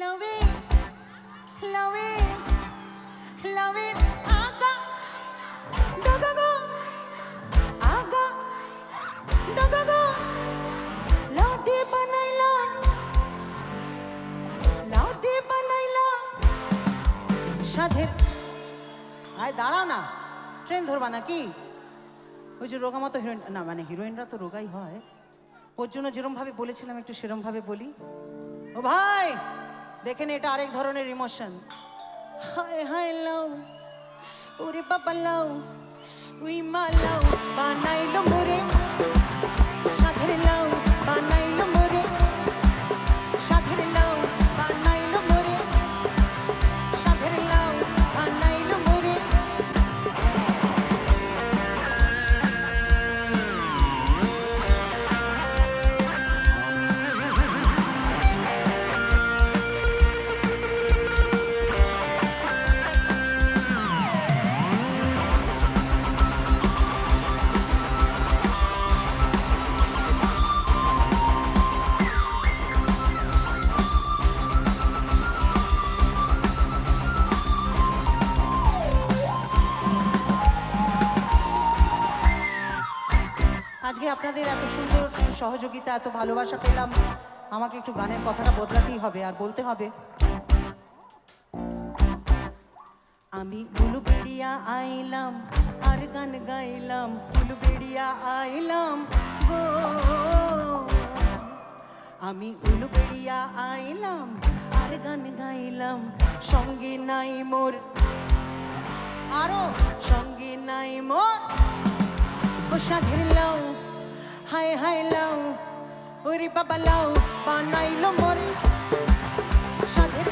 Loving, loving, loving, aga, daga go, aga, daga go, lauti banaila, সাধের আয় দাঁড়াও না, ট্রেন ধরবা নাকি? ওই যে রোগা মতো হিরোইন, না মানে হিরোইনরা তো রোগাই হয়, ওর জন্য যেরম ভাবে বলেছিলাম একটু সেরম ভাবে বলি। ও ভাই দেখেন, এটা আরেক ধরনের ইমোশন। হায় হায় লাও, ওরে বাবা লাও, উই মা লাও, বানাইলো মোরে সাধের লাও, বানাইলো মোরে সাধের লাও, বানাইলো মোরে সাধের লাও, বানাইলো মোরে। আজকে আপনাদের এত সুন্দর সহযোগিতা, এত ভালোবাসা পেলাম, আমাকে একটু গানের কথাটা বদলাতেই হবে আর বলতে হবে। আমি উলুবেড়িয়া আইলাম আর গান গাইলাম, উলুবেড়িয়া আইলাম গো, আমি উলুবেড়িয়া আইলাম আর গান গাইলাম, সঙ্গে নাই মোর, আরো সঙ্গে নাই মোর ও সাধের লাও, হায় হায় লাও, ওরে বাবা লাও, বানাইলো মোর সাধের